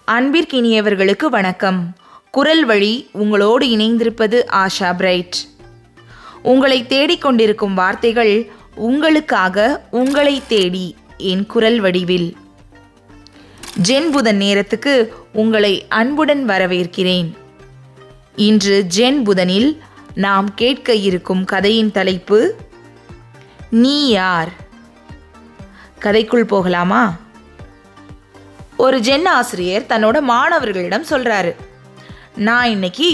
அன்பிற்கினியவர்களுக்கு வணக்கம். குரல் வழி உங்களோடு இணைந்திருப்பது ஆஷா பிரைட். உங்களை தேடிக்கொண்டிருக்கும் வார்த்தைகள் உங்களுக்காக, உங்களை தேடி என் குரல் வடிவில். ஜென் புதன் நேரத்துக்கு உங்களை அன்புடன் வரவேற்கிறேன். இன்று ஜென் புதனில் நாம் கேட்க இருக்கும் கதையின் தலைப்பு நீ யார்? கதைக்குள் போகலாமா? ஒரு ஜென் ஆசிரியர் தன்னோட மாணவர்களிடம் சொல்றாரு, நான் இன்னைக்கு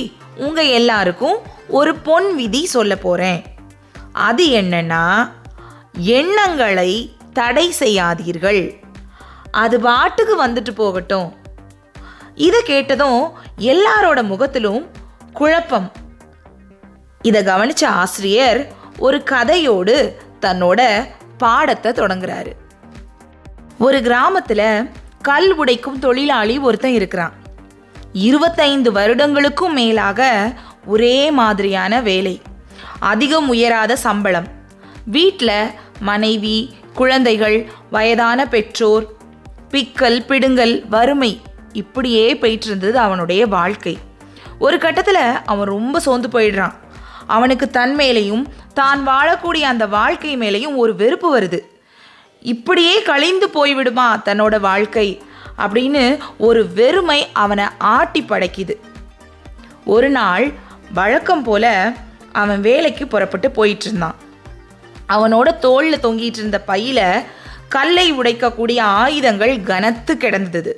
உங்க எல்லாருக்கும் ஒரு பொன் விதி சொல்ல போறேன். அது என்னன்னா, எண்ணங்களை தடை செய்யாதீர்கள், அது பாட்டுக்கு வந்துட்டு போகட்டும். இதை கேட்டதும் எல்லாரோட முகத்திலும் குழப்பம். இதை கவனிச்ச ஆசிரியர் ஒரு கதையோடு தன்னோட பாடத்தை தொடங்குறாரு. ஒரு கிராமத்துல கல் உடைக்கும் தொழிலாளி ஒருத்தன் இருக்கிறான். 25 வருடங்களுக்கும் மேலாக ஒரே மாதிரியான வேலை, அதிகம் உயராத சம்பளம், வீட்டில் மனைவி, குழந்தைகள், வயதான பெற்றோர், பிக்கல் பிடுங்கல், வறுமை, இப்படியே போயிட்டு இருந்தது அவனுடைய வாழ்க்கை. ஒரு கட்டத்தில் அவன் ரொம்ப சோர்ந்து போயிடுறான். அவனுக்கு தன் மேலேயும் தான் வாழக்கூடிய அந்த வாழ்க்கை மேலேயும் ஒரு வெறுப்பு வருது. இப்படியே கழிந்து போய்விடுமா தன்னோட வாழ்க்கை அப்படின்னு ஒரு வெறுமை அவனை ஆட்டி படைக்குது. ஒரு நாள் வழக்கம் போல அவன் வேலைக்கு புறப்பட்டு போயிட்டு இருந்தான். அவனோட தோளில் தொங்கிட்டு இருந்த பையில கல்லை உடைக்கக்கூடிய ஆயுதங்கள் கனத்து கிடந்தது.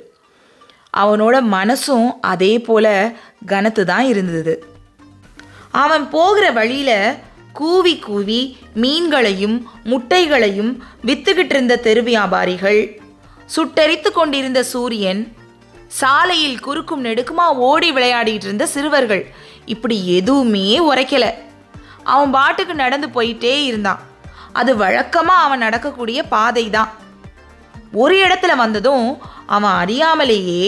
அவனோட மனசும் அதே போல கனத்து தான் இருந்தது. அவன் போகிற வழியில கூவி கூவி மீன்களையும் முட்டைகளையும் வித்துக்கிட்டு இருந்த தெரு வியாபாரிகள், சுட்டெரித்து கொண்டிருந்த சூரியன், சாலையில் குறுக்கும் நெடுக்குமா ஓடி விளையாடிட்டு இருந்த சிறுவர்கள், இப்படி எதுவுமே உரைக்கல. அவன் பாட்டுக்கு நடந்து போயிட்டே இருந்தான். அது வழக்கமாக அவன் நடக்கக்கூடிய பாதை தான். ஒரு இடத்துல வந்ததும் அவன் அறியாமலேயே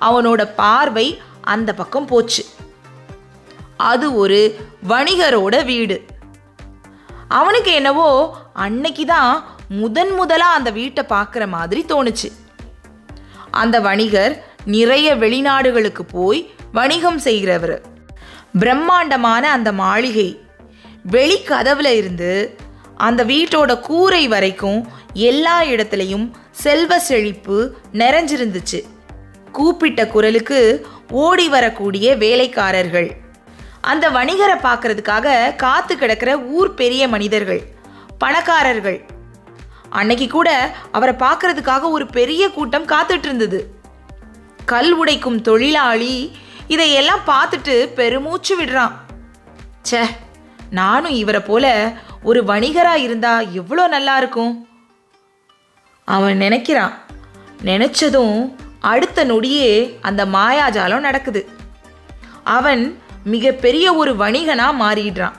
அவனோட பார்வை அந்த பக்கம் போச்சு. அது ஒரு வணிகரோட வீடு. அவனுக்கு என்னவோ அன்னைக்கு தான் முதலாக அந்த வீட்டை பார்க்குற மாதிரி தோணுச்சு. அந்த வணிகர் நிறைய வெளிநாடுகளுக்கு போய் வணிகம் செய்கிறவர். பிரம்மாண்டமான அந்த மாளிகை, வெளிக்கதவுல இருந்து அந்த வீட்டோட கூரை வரைக்கும் எல்லா இடத்துலையும் செல்வ செழிப்பு நிறைஞ்சிருந்துச்சு. கூப்பிட்ட குரலுக்கு ஓடி வரக்கூடிய வேலைக்காரர்கள், அந்த வணிகரை பார்க்கறதுக்காக காத்து கிடக்கிற ஊர் பெரிய மனிதர்கள், பணக்காரர்கள். அன்னைக்கு கூட அவரை பார்க்கறதுக்காக ஒரு பெரிய கூட்டம் காத்துட்டு இருந்தது. கல் உடைக்கும் தொழிலாளி இதையெல்லாம் பார்த்துட்டு பெருமூச்சு விடுறான். ச்சே, நானும் இவரை போல ஒரு வணிகராக இருந்தா எவ்வளோ நல்லா இருக்கும் அவன் நினைக்கிறான். நினைச்சதும் அடுத்த நொடியே அந்த மாயாஜாலம் நடக்குது. அவன் மிகப்பெரிய ஒரு வணிகனா மாறிடுறான்.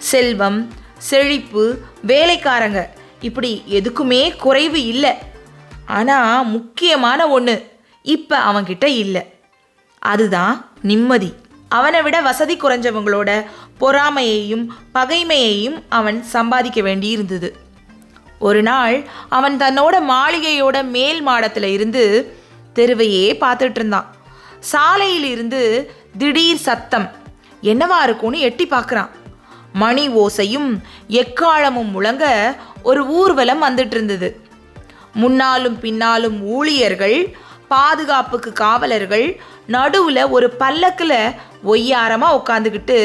செல்வம், செழிப்பு, வேலைக்காரங்க, இப்படி எதுக்குமே குறைவு இல்லை. ஆனால் முக்கியமான ஒன்று இப்போ அவன்கிட்ட இல்லை, அதுதான் நிம்மதி. அவனை விட வசதி குறைஞ்சவங்களோட பொறாமையையும் பகைமையையும் அவன் சம்பாதிக்க வேண்டி இருந்தது. ஒரு நாள் அவன் தன்னோட மாளிகையோட மேல் மாடத்தில் இருந்து தெருவையே பார்த்துட்டு இருந்தான். சாலையில் இருந்து திடீர் சத்தம் என்னவா இருக்கும்னு எட்டி பார்க்குறான். மணி ஓசையும் எக்காலமும் முழங்க ஒரு ஊர்வலம் வந்துட்டு இருந்தது. முன்னாலும் பின்னாலும் ஊழியர்கள், பாதுகாப்புக்கு காவலர்கள், நடுவில் ஒரு பல்லக்கில் ஒய்யாரமாக உட்காந்துக்கிட்டு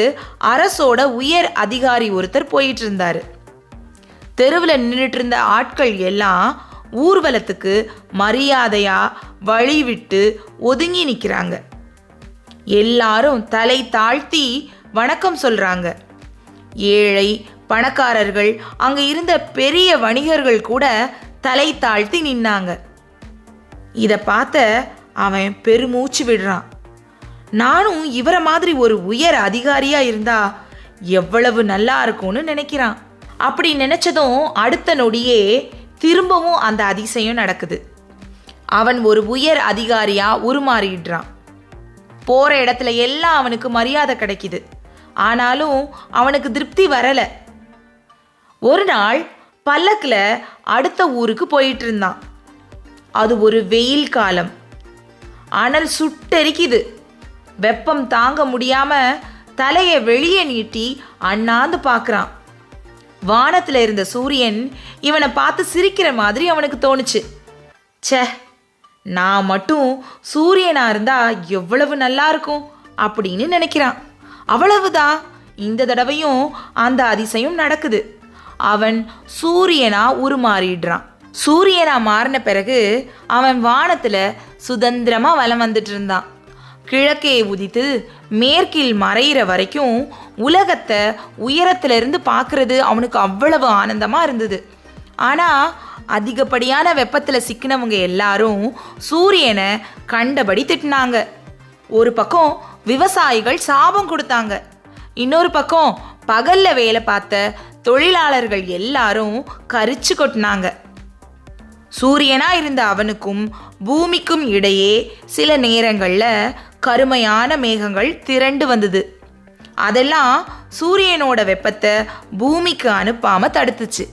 அரசோட உயர் அதிகாரி ஒருத்தர் போயிட்டு இருந்தார். தெருவில் நின்றுட்டு இருந்த ஆட்கள் எல்லாம் ஊர்வலத்துக்கு மரியாதையா வழி விட்டு ஒதுங்கி நிற்கிறாங்க. எல்லாரும் தலை தாழ்த்தி வணக்கம் சொல்றாங்க. ஏழை பணக்காரர்கள், அங்க இருந்த பெரிய வணிகர்கள் கூட தலை தாழ்த்தி நின்னாங்க. இதை பார்த்த அவன் பெருமூச்சு விடுறான். நானும் இவரை மாதிரி ஒரு உயர் அதிகாரியா இருந்தா எவ்வளவு நல்லா இருக்கும்னு நினைக்கிறான். அப்படி நினைச்சதும் அடுத்த நொடியே திரும்பவும் அந்த அதிசயம் நடக்குது. அவன் ஒரு உயர் அதிகாரியா உருமாறிடுறான். போகிற இடத்துல எல்லாம் அவனுக்கு மரியாதை கிடைக்குது. ஆனாலும் அவனுக்கு திருப்தி வரலை. ஒரு நாள் பல்லக்கில் அடுத்த ஊருக்கு போயிட்டு இருந்தான். அது ஒரு வெயில் காலம். அனல் சுட்டெரிக்குது. வெப்பம் தாங்க முடியாம தலையை வெளியே நீட்டி அண்ணாந்து பார்க்குறான். வானத்தில் இருந்த சூரியன் இவனை பார்த்து சிரிக்கிற மாதிரி அவனுக்கு தோணுச்சு. ச்சே, நான் மட்டும் சூரியனா இருந்தா எவ்வளவு நல்லா இருக்கும் அப்படின்னு நினைக்கிறான். அவ்வளவுதான், இந்த தடவையும் அந்த அதிசயம் நடக்குது. அவன் சூரியனா உருமாறிடுறான். சூரியனா மாறின பிறகு அவன் வானத்தில் சுதந்திரமா வலம் வந்துட்டு இருந்தான். கிழக்கே உதித்து மேற்கில் மறையிற வரைக்கும் உலகத்தை உயரத்திலிருந்து பார்க்கறது அவனுக்கு அவ்வளவு ஆனந்தமாக இருந்தது. ஆனால் அதிகப்படியான வெப்பத்தில் சிக்கினவங்க எல்லாரும் சூரியனை கண்டபடி திட்டினாங்க. ஒரு பக்கம் விவசாயிகள் சாபம் கொடுத்தாங்க, இன்னொரு பக்கம் பகல்ல வேலை பார்த்த தொழிலாளர்கள் எல்லாரும் கரிச்சு கொட்டினாங்க. சூரியனா இருந்த அவனுக்கும் பூமிக்கும் இடையே சில நேரங்களில் கருமையான மேகங்கள் திரண்டு வந்தது. அதெல்லாம் சூரியனோட வெப்பத்தை பூமிக்கு அனுப்பாம தடுத்துச்சு.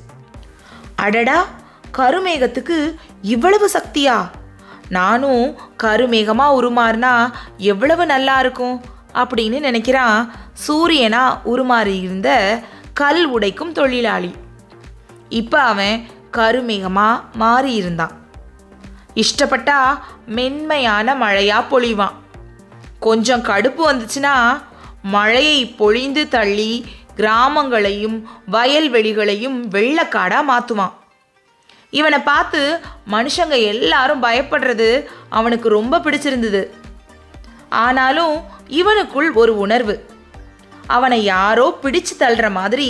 அடடா, கருமேகத்துக்கு இவ்வளவு சக்தியா? நானும் கருமேகமா உருமாறினா எவ்வளவு நல்லா இருக்கும் அப்படின்னு நினைக்கிறான் சூரியனா உருமாறி இருந்த கல் உடைக்கும் தொழிலாளி. இப்போ அவன் கருமேகமா மாறி இருந்தான். இஷ்டப்பட்டா மென்மையான மழையா பொழிவான். கொஞ்சம் கடுப்பு வந்துச்சுன்னா மழையை பொழிந்து தள்ளி கிராமங்களையும் வயல்வெளிகளையும் வெள்ளக்காடா மாற்றுவான். இவனை பார்த்து மனுஷங்க எல்லாரும் பயப்படுறது அவனுக்கு ரொம்ப பிடிச்சிருந்தது. ஆனாலும் இவனுக்குள் ஒரு உணர்வு, அவனை யாரோ பிடிச்சு தள்ளுற மாதிரி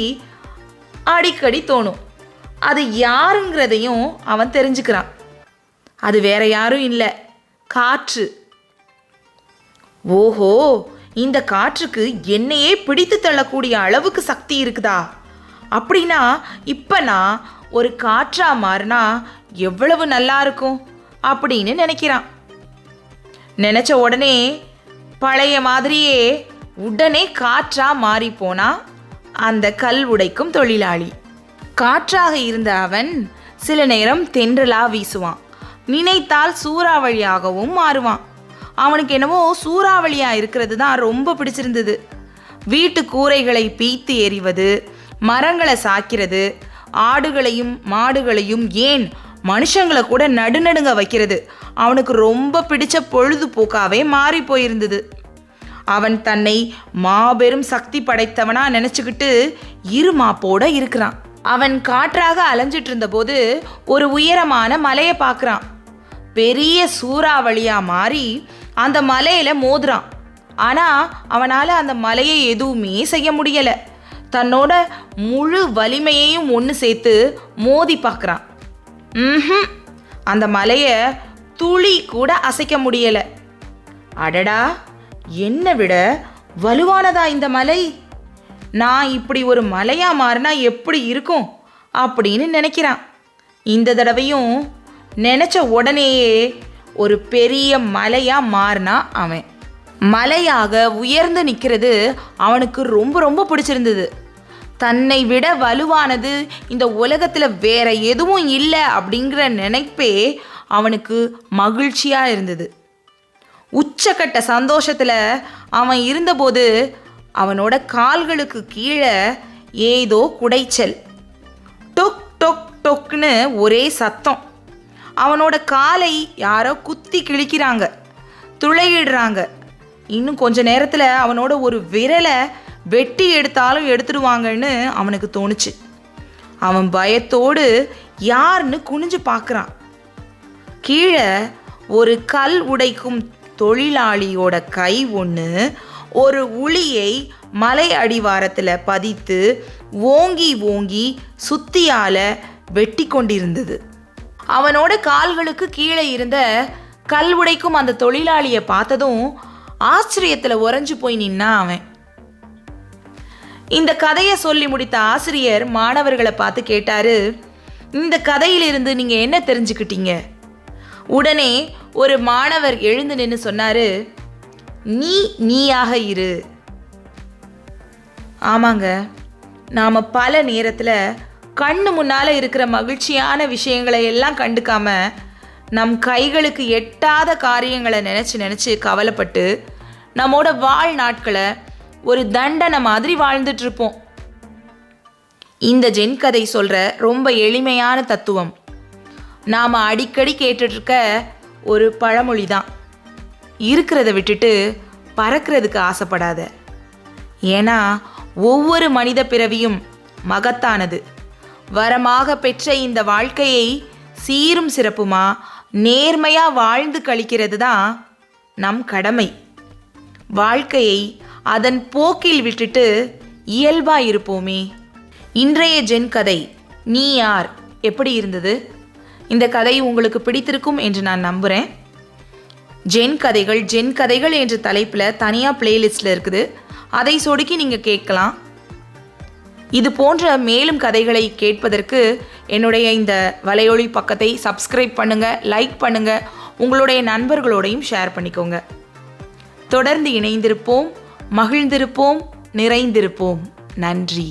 அடிக்கடி தோணும். அது யாருங்கிறதையும் அவன் தெரிஞ்சுக்கிறான். அது வேற யாரும் இல்லை, காற்று. ஓஹோ, இந்த காற்றுக்கு என்னையே பிடித்து தள்ளக்கூடிய அளவுக்கு சக்தி இருக்குதா? அப்படின்னா இப்போ நான் ஒரு காற்றா மாறினா எவ்வளவு நல்லா இருக்கும் அப்படின்னு நினைக்கிறான். நினைச்ச உடனே பழைய மாதிரியே உடனே காற்றா மாறி போனா அந்த கல் உடைக்கும் தொழிலாளி. காற்றாக இருந்த அவன் சில நேரம் தென்றலா வீசுவான், நினைத்தால் சூறாவளியாகவும் மாறுவான். அவனுக்கு என்னவோ சூறாவளியாக இருக்கிறது தான் ரொம்ப பிடிச்சிருந்தது. வீட்டு கூரைகளை பீத்து எறிவது, மரங்களை சாக்கிறது, ஆடுகளையும் மாடுகளையும் ஏன் மனுஷங்களை கூட நடுநடுங்க வைக்கிறது அவனுக்கு ரொம்ப பிடிச்ச பொழுதுபோக்காவே மாறி போயிருந்தது. அவன் தன்னை மாபெரும் சக்தி படைத்தவனா நினச்சிக்கிட்டு இருமாப்போட இருக்கிறான். அவன் காற்றாக அலைஞ்சிட்டு இருந்தபோது ஒரு உயரமான மலையை பார்க்குறான். பெரிய சூறாவளியாக மாறி அந்த மலையில் மோதுறான். ஆனால் அவனால் அந்த மலையை எதுவுமே செய்ய முடியலை. தன்னோட முழு வலிமையையும் ஒன்று சேர்த்து மோதி பார்க்குறான். அந்த மலையை துளி கூட அசைக்க முடியலை. அடடா, என்னை விட வலுவானதா இந்த மலை? நான் இப்படி ஒரு மலையாக மாறினா எப்படி இருக்கும் அப்படின்னு நினைக்கிறான். இந்த தடவையும் நினச்ச உடனேயே ஒரு பெரிய மலையாக மாறினா அவன். மலையாக உயர்ந்து நிற்கிறது அவனுக்கு ரொம்ப ரொம்ப பிடிச்சிருந்தது. தன்னை விட வலுவானது இந்த உலகத்தில் வேற எதுவும் இல்லை அப்படிங்கிற நினைப்பே அவனுக்கு மகிழ்ச்சியாக இருந்தது. உச்சக்கட்ட சந்தோஷத்தில் அவன் இருந்தபோது அவனோட கால்களுக்கு கீழே ஏதோ குடைச்சல். டொக் டொக் டொக்னு ஒரே சத்தம். அவனோட காலை யாரோ குத்தி கிழிக்கிறாங்க, துளையிடுறாங்க. இன்னும் கொஞ்ச நேரத்தில் அவனோட ஒரு விரலை வெட்டி எடுத்தாலும் எடுத்துடுவாங்கன்னு அவனுக்கு தோணுச்சு. அவன் பயத்தோடு யாருன்னு குனிஞ்சு பார்க்குறான். கீழே ஒரு கல் உடைக்கும் தொழிலாளியோட கை ஒன்று ஒரு உளியை மலை அடிவாரத்தில் பதித்து ஓங்கி ஓங்கி சுத்தியால் வெட்டி கொண்டிருந்தது. அவனோட கால்களுக்கு கீழே இருந்த கல் உடைக்கும் அந்த தொழிலாளியை பார்த்ததும் ஆச்சரியத்தில் உறைஞ்சு போய் நின்னான் அவன். இந்த கதையை சொல்லி முடித்த ஆசிரியர் மாணவர்களை பார்த்து கேட்டாரு, இந்த கதையிலிருந்து நீங்கள் என்ன தெரிஞ்சுக்கிட்டீங்க? உடனே ஒரு மாணவர் எழுந்து நின்று சொன்னாரு, நீ நீயாக இரு. ஆமாங்க, நாம் பல நேரத்தில் கண்ணு முன்னால் இருக்கிற மகிழ்ச்சியான விஷயங்களை எல்லாம் கண்டுக்காம நம் கைகளுக்கு எட்டாத காரியங்களை நினச்சி கவலைப்பட்டு நம்மோட வாழ்நாட்களை ஒரு தண்டனை மாதிரி வாழ்ந்துட்டு இருப்போம். இந்த ஜென் கதை சொல்கிற ரொம்ப எளிமையான தத்துவம் நாம் அடிக்கடி கேட்டுட்ருக்க ஒரு பழமொழி தான். இருக்கிறத விட்டுட்டு பறக்கிறதுக்கு ஆசைப்படாத. ஏன்னா ஒவ்வொரு மனித பிறவியும் மகத்தானது. வரமாக பெற்ற இந்த வாழ்க்கையை சீரும் சிறப்புமா நேர்மையாக வாழ்ந்து கழிக்கிறது தான் நம் கடமை. வாழ்க்கையை அதன் போக்கில் விட்டுட்டு இயல்பாக இருப்போமே. இன்றைய ஜென் கதை நீ யார் எப்படி இருந்தது? இந்த கதை உங்களுக்கு பிடித்திருக்கும் என்று நான் நம்புகிறேன். ஜென் கதைகள் என்ற தலைப்பில் தனியாக பிளேலிஸ்டில் இருக்குது. அதை சொடுக்கி நீங்கள் கேட்கலாம். இது போன்ற மேலும் கதைகளை கேட்பதற்கு என்னுடைய இந்த வலையொலி பக்கத்தை சப்ஸ்கிரைப் பண்ணுங்கள், லைக் பண்ணுங்கள், உங்களுடைய நண்பர்களோடையும் ஷேர் பண்ணிக்கோங்க. தொடர்ந்து இணைந்திருப்போம், மகிழ்ந்திருப்போம், நிறைந்திருப்போம். நன்றி.